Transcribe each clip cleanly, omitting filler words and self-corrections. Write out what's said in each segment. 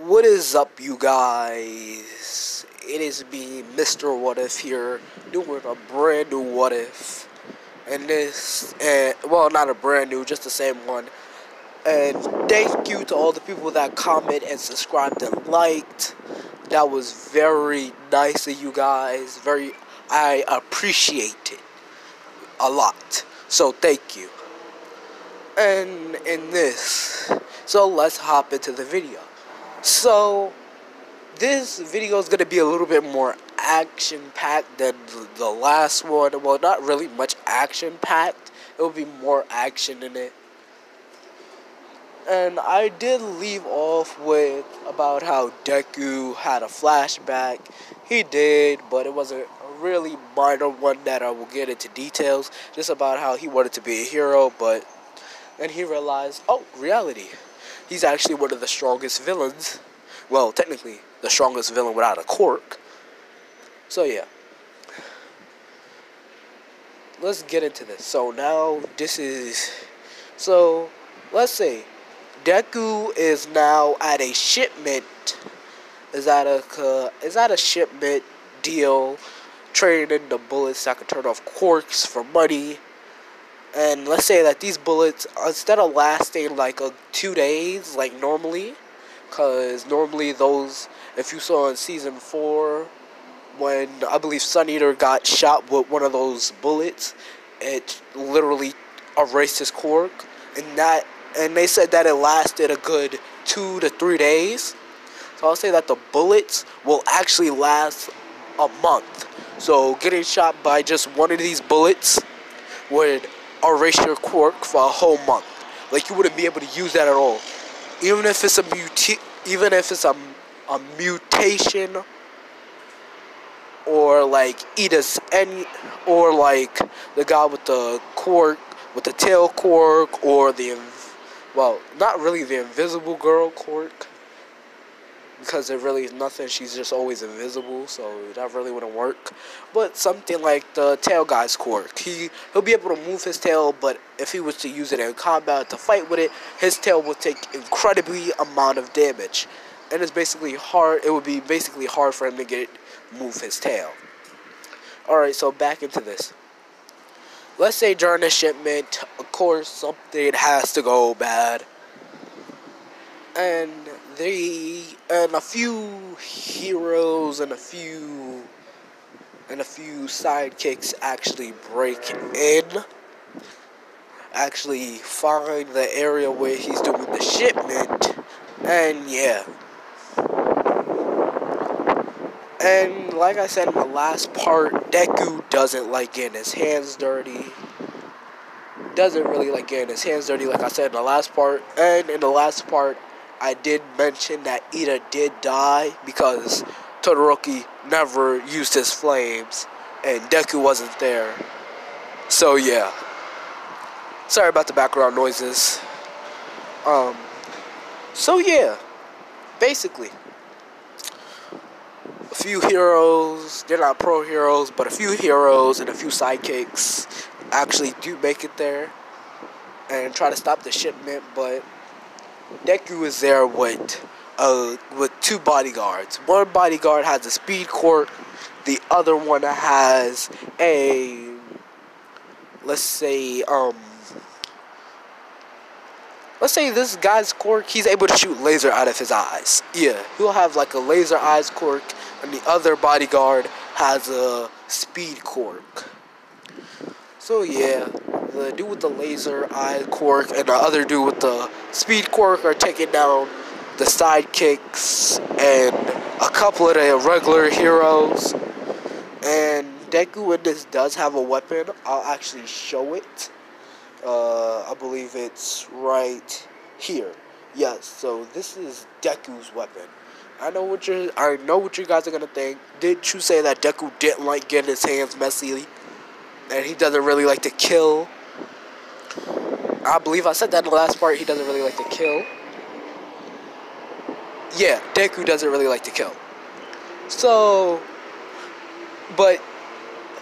What is up, you guys? It is me, Mr. What If here, doing a brand new What If. And well, not a brand new, just the same one. And thank you to all the people that comment and subscribed and liked. That was very nice of you guys. I appreciate it a lot. So thank you. And so let's hop into the video. So, this video is going to be a little bit more action-packed than the last one. Well, not really much action-packed. It will be more action in it. And I did leave off with about how Deku had a flashback. He did, but it wasn't a really minor one that I will get into details. Just about how he wanted to be a hero, but then he realized, oh, reality. He's actually one of the strongest villains. Well, technically, the strongest villain without a quirk. So, yeah. Let's get into this. So, now, So, let's say Deku is now at a shipment. Is at a shipment deal. Trading in the bullets that can turn off quirks for money. And let's say that these bullets, instead of lasting like 2 days, like normally, because normally those, if you saw in Season 4, when I believe Sun Eater got shot with one of those bullets, it literally erased his quirk, and they said that it lasted a good 2 to 3 days. So I'll say that the bullets will actually last a month. So getting shot by just one of these bullets would erase your quirk for a whole month. Like, you wouldn't be able to use that at all. Even if it's a mutation, or like or like the guy with the quirk, with the tail quirk, or not really the invisible girl quirk, because there really is nothing, she's just always invisible, so that really wouldn't work. But something like the tail guy's quirk, he'll be able to move his tail, but if he was to use it in combat to fight with it, his tail will take incredibly amount of damage, and it's basically hard. It would be basically hard for him to move his tail. Alright, so back into this. Let's say during the shipment, of course, something has to go bad, and a few heroes and a few sidekicks actually break in, actually find the area where he's doing the shipment, and yeah. And like I said in the last part, Deku doesn't like getting his hands dirty. Doesn't really like getting his hands dirty, like I said in the last part. And in the last part, I did mention that Ida did die because Todoroki never used his flames and Deku wasn't there. So yeah. Sorry about the background noises. So yeah. Basically, a few heroes, they're not pro heroes, but a few heroes and a few sidekicks actually do make it there and try to stop the shipment, but Deku is there with 2 bodyguards. One bodyguard has a speed quirk. The other one has a, let's say this guy's quirk, he's able to shoot laser out of his eyes. Yeah, he'll have like a laser eyes quirk, and the other bodyguard has a speed quirk. So yeah, the dude with the laser eye quirk and the other dude with the speed quirk are taking down the sidekicks and a couple of the regular heroes. And Deku in this does have a weapon. I'll actually show it. I believe it's right here. Yes, so this is Deku's weapon. I know what you guys are gonna think. Did you say that Deku didn't like getting his hands messy? And he doesn't really like to kill. I believe I said that in the last part. He doesn't really like to kill. Yeah, Deku doesn't really like to kill. So, but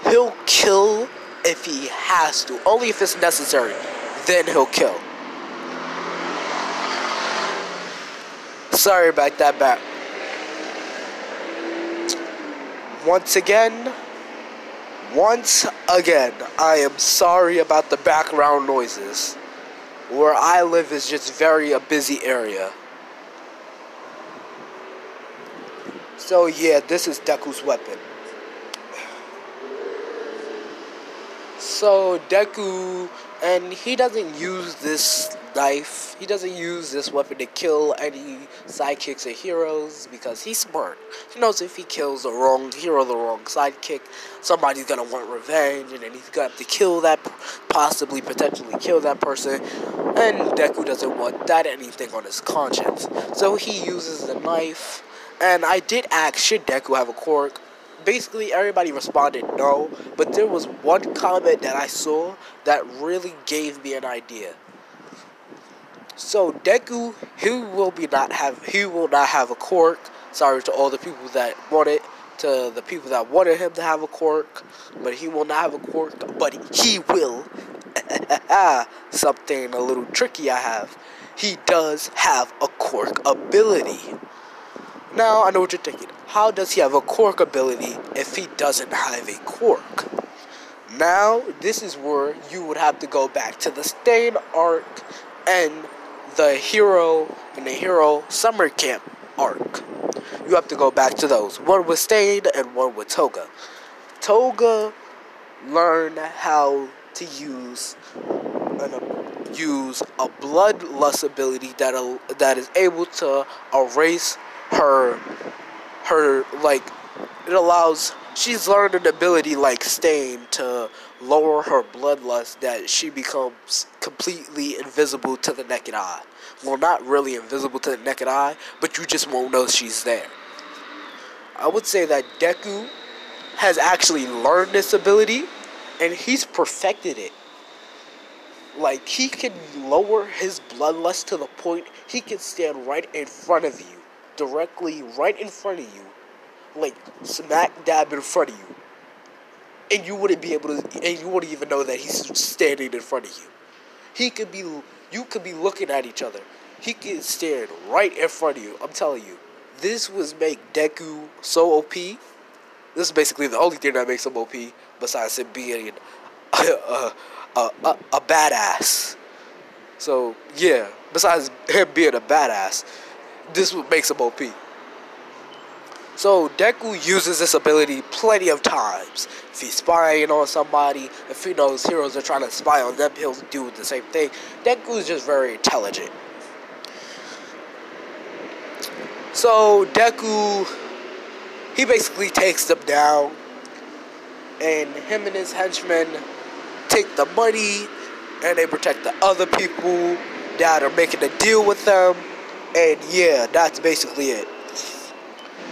he'll kill if he has to. Only if it's necessary. Then he'll kill. Sorry about that, back. Once again, I am sorry about the background noises. Where I live is just a busy area. So yeah, this is Deku's weapon. So Deku, and he doesn't use this knife, he doesn't use this weapon to kill any sidekicks or heroes because he's smart. He knows if he kills the wrong hero, the wrong sidekick, somebody's gonna want revenge, and then he's gonna have to kill that, possibly, potentially kill that person, and Deku doesn't want that anything on his conscience. So he uses the knife, and I did ask, should Deku have a quirk? Basically, everybody responded no, but there was one comment that I saw that really gave me an idea. So Deku, he will not have a quirk. Sorry to all the people that wanted him to have a quirk, but he will not have a quirk. But he will. Something a little tricky I have. He does have a quirk ability. Now, I know what you're thinking. How does he have a quirk ability if he doesn't have a quirk? Now, this is where you would have to go back to the Stain arc and the hero summer camp arc. You have to go back to those. One with Stain and one with Toga. Toga learned how to use a bloodlust ability that is able to erase her like, it allows, she's learned an ability like Stain to lower her bloodlust that she becomes completely invisible to the naked eye. Well, not really invisible to the naked eye, but you just won't know she's there. I would say that Deku has actually learned this ability and he's perfected it. Like, he can lower his bloodlust to the point he can stand right in front of you. Directly right in front of you, like smack dab in front of you, and you wouldn't even know that he's standing in front of you. You could be looking at each other. He can stand right in front of you. I'm telling you, this would make Deku so OP. This is basically the only thing that makes him OP, besides him being a badass. So yeah, besides him being a badass, this makes him OP. So Deku uses this ability plenty of times. If he's spying on somebody, if he knows heroes are trying to spy on them, he'll do the same thing. Deku is just very intelligent. So Deku, he basically takes them down, and him and his henchmen take the money, and they protect the other people that are making a deal with them. And yeah, that's basically it.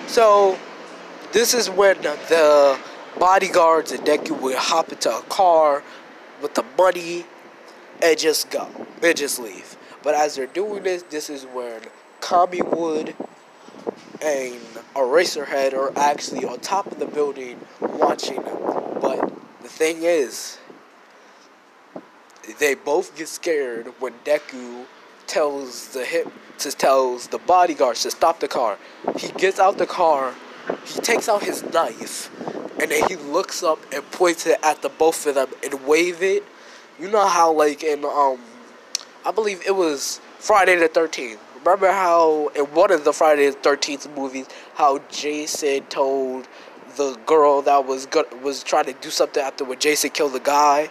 So, this is when the bodyguards and Deku would hop into a car with the money and just go. And just leave. But as they're doing this, this is when Kamiwood and Eraserhead are actually on top of the building watching them. But the thing is, they both get scared when Deku tells the bodyguards to stop the car. He gets out the car, he takes out his knife, and then he looks up and points it at the both of them and wave it. You know how, like, in I believe it was Friday the 13th. Remember how in one of the Friday the 13th movies, how Jason told the girl that was trying to do something after when Jason killed the guy,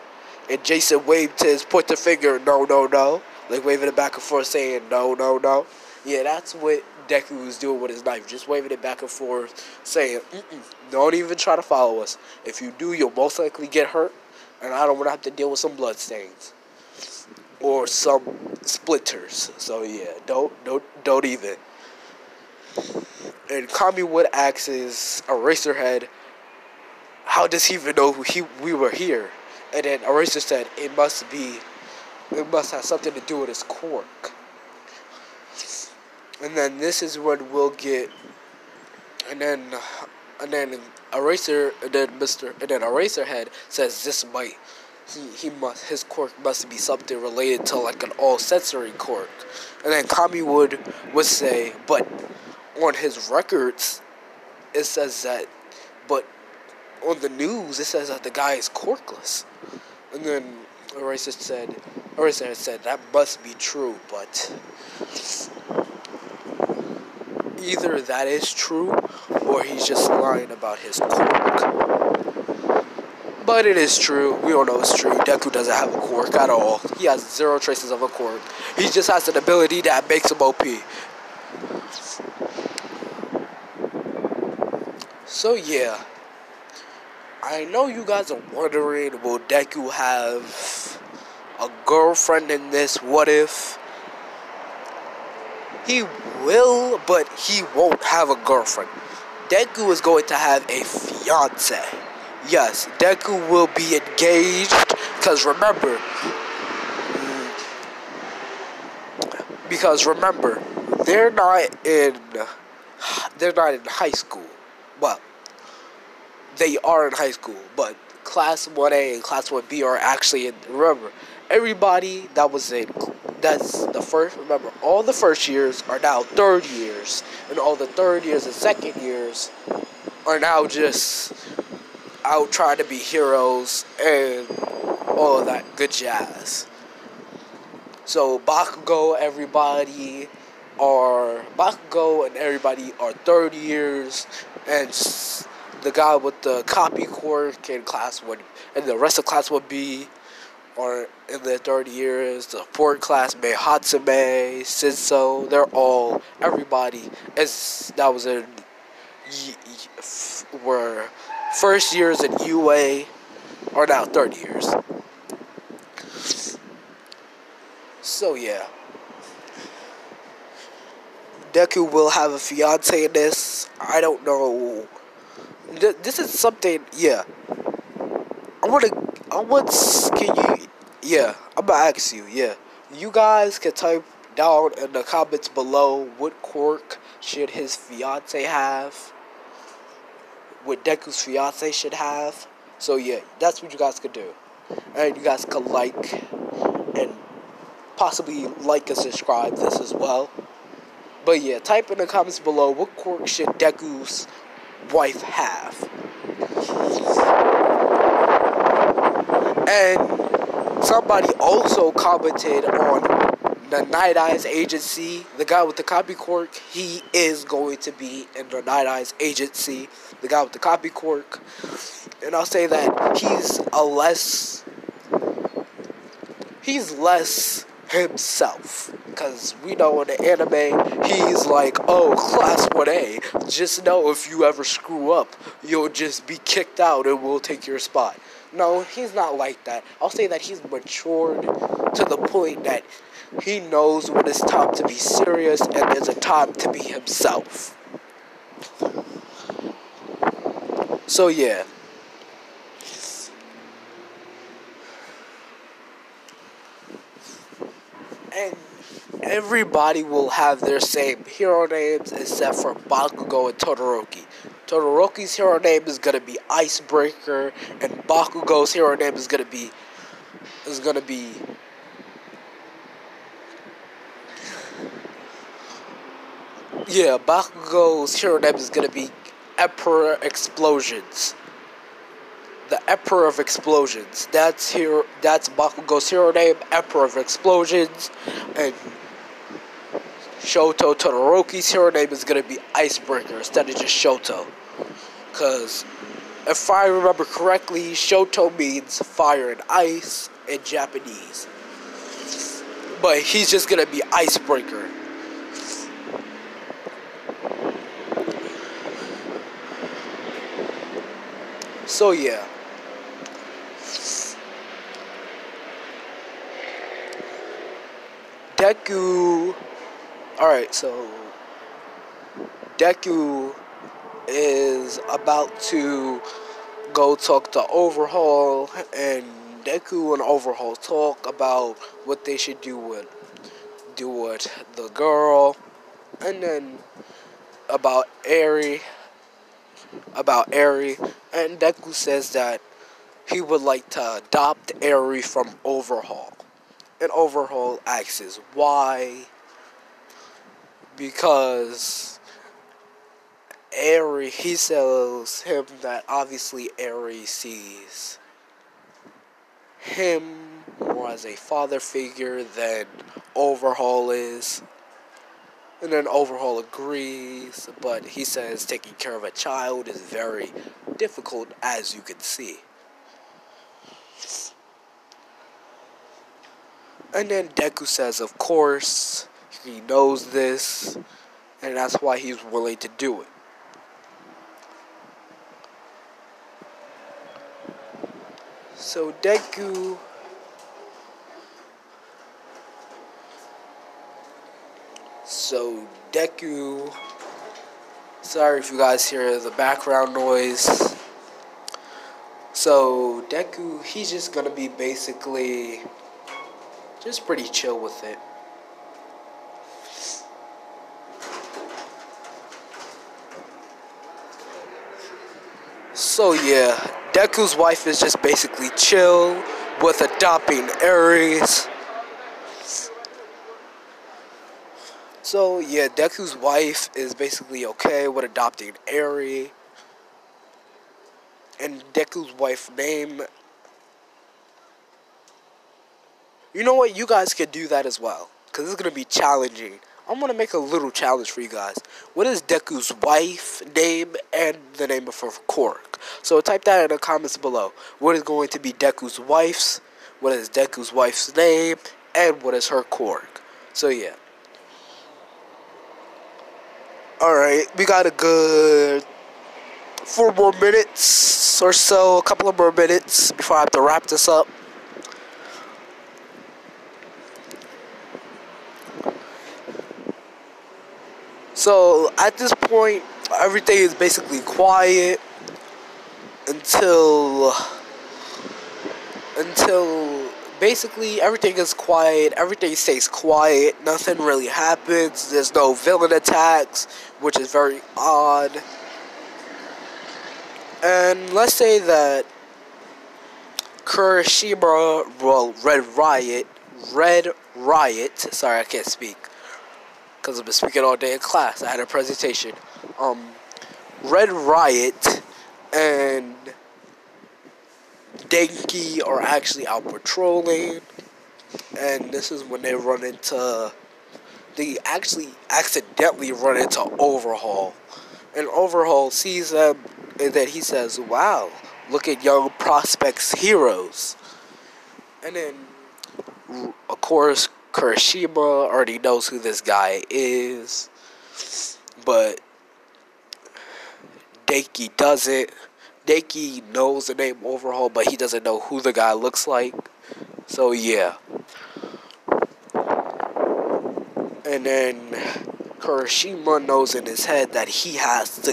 and Jason waved his pointer finger, no, no, no. Like, waving it back and forth, saying, no, no, no. Yeah, that's what Deku was doing with his knife. Just waving it back and forth, saying, don't even try to follow us. If you do, you'll most likely get hurt. And I don't want to have to deal with some blood stains. Or some splinters. So, yeah, don't even. And Kamiwood asks Eraserhead, how does he even know we were here? And then Eraser said, it must have something to do with his quirk. And then this is when we'll get, and then Eraserhead says this might his quirk must be something related to like an all sensory quirk. And then Kami would say, but on his records it says that, but on the news it says that the guy is quirkless. And then Eraser said that must be true, but either that is true or he's just lying about his quirk. But it is true. We all know it's true. Deku doesn't have a quirk at all. He has zero traces of a quirk. He just has an ability that makes him OP. So yeah. I know you guys are wondering, will Deku have a girlfriend in this? What if? He will, but he won't have a girlfriend. Deku is going to have a fiance. Yes, Deku will be engaged, because remember, they're not in high school. Well, they are in high school, but Class 1A and Class 1B are actually in, remember, everybody that was in, that's the first, remember, all the first years are now third years, and all the third years and second years are now just out trying to be heroes and all of that good jazz. So Bakugo and everybody are third years, and the guy with the copy quirk in Class 1 and the rest of Class 1B are in their third years. The fourth classmate, Hatsume, Shinso, everybody that was in were first years in UA are now third years. So yeah, Deku will have a fiance in this. I don't know. This is something. Yeah, I'm gonna ask you. Yeah, you guys can type down in the comments below what quirk should his fiance have. What Deku's fiance should have. So yeah, that's what you guys could do. And you guys could like and possibly like and subscribe this as well. But yeah, type in the comments below what quirk should Deku's wife have. And somebody also commented on the Night Eyes agency. The guy with the copy quirk, he is going to be in the Night Eyes agency. The guy with the copy quirk. And I'll say that he's less himself. Because we know in the anime, he's like, oh, Class 1A, just know if you ever screw up, you'll just be kicked out and we'll take your spot. No, he's not like that. I'll say that he's matured to the point that he knows when it's time to be serious and there's a time to be himself. So yeah. And everybody will have their same hero names except for Bakugo and Todoroki. Todoroki's hero name is gonna be Icebreaker, and Bakugo's hero name is gonna be Bakugo's hero name is gonna be Emperor Explosions. The Emperor of Explosions. That's Bakugo's hero name, Emperor of Explosions. And Shoto Todoroki's hero name is gonna be Icebreaker instead of just Shoto. Cause if I remember correctly, Shoto means fire and ice in Japanese. But he's just gonna be Icebreaker. So yeah. Deku. Alright, so Deku is about to go talk to Overhaul, and Deku and Overhaul talk about what they should do with the girl, and then about Eri, and Deku says that he would like to adopt Eri from Overhaul. And Overhaul asks why. Because Eri, he tells him that obviously Eri sees him more as a father figure than Overhaul is. And then Overhaul agrees, but he says taking care of a child is very difficult, as you can see. And then Deku says, of course, he knows this, and that's why he's willing to do it. So Deku sorry if you guys hear the background noise. So Deku, he's just gonna be basically just pretty chill with it. So yeah, Deku's wife is just basically chill with adopting Aries. So yeah, Deku's wife is basically okay with adopting Eri. And Deku's wife's name... You know what? You guys could do that as well. Because it's going to be challenging. I'm going to make a little challenge for you guys. What is Deku's wife name and the name of her quirk? So type that in the comments below. What is going to be Deku's wife's? What is Deku's wife's name? And what is her quirk? So yeah. Alright, we got a good 4 more minutes or so, a couple of more minutes before I have to wrap this up. So at this point, everything is basically quiet until basically everything is quiet, everything stays quiet, nothing really happens, there's no villain attacks, which is very odd. And let's say that Kurashima, well, Red Riot, sorry I can't speak, because I've been speaking all day in class, I had a presentation, Red Riot and Denki are actually out patrolling, and this is when they actually accidentally run into Overhaul, and Overhaul sees them, and then he says, wow, look at young prospects heroes. And then, of course, Kurashima already knows who this guy is, but Denki doesn't. Denki knows the name Overhaul, but he doesn't know who the guy looks like. So yeah. And then Kurashima knows in his head that he has to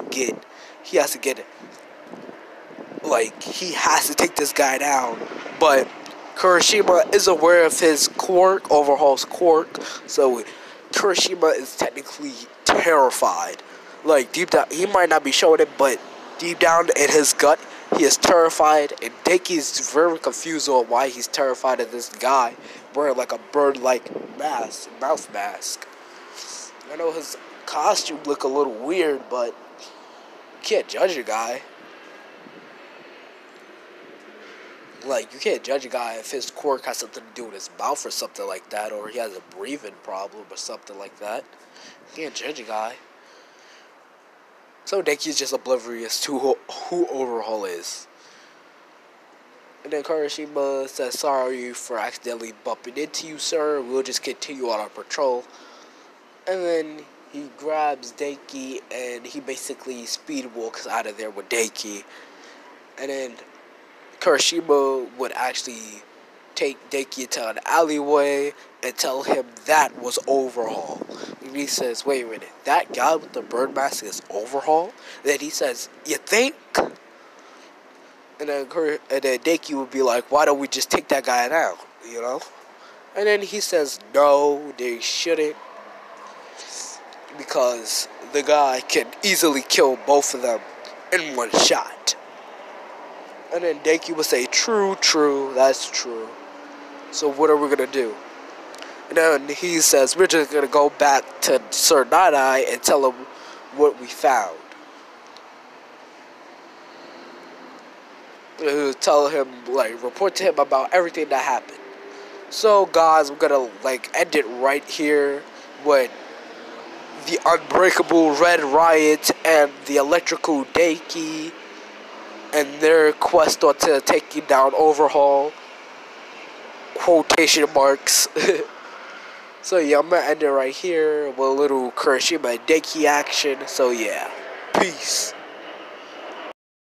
take this guy down. But Kurashima is aware of his quirk, Overhaul's quirk, so Kurashima is technically terrified. Like, deep down, he might not be showing it, but deep down in his gut, he is terrified, and Denki is very confused on why he's terrified of this guy wearing like a bird-like mouth mask. I know his costume look a little weird, but you can't judge a guy. Like, you can't judge a guy if his quirk has something to do with his mouth or something like that, or he has a breathing problem or something like that. You can't judge a guy. So Denki is just oblivious to who Overhaul is. And then Kurashima says, sorry for accidentally bumping into you, sir. We'll just continue on our patrol. And then he grabs Denki and he basically speed walks out of there with Denki. And then Kurashima would actually take Denki into an alleyway and tell him that was Overhaul. And he says, wait a minute, that guy with the bird mask is Overhaul? Then he says, you think? And then Denki would be like, why don't we just take that guy down, you know? And then he says, no, they shouldn't, because the guy can easily kill both of them in one shot. And then Deku would say, true, true, that's true. So what are we gonna do? And then he says, we're just gonna go back to Sir Nine-Eye and tell him what we found. He'll tell him, like, report to him about everything that happened. So guys, we're gonna like end it right here with the Unbreakable Red Riot and the Electrical Deki and their quest to taking down Overhaul. Quotation marks. So yeah, I'm gonna end it right here with a little Kurashima Deki action. So yeah, peace.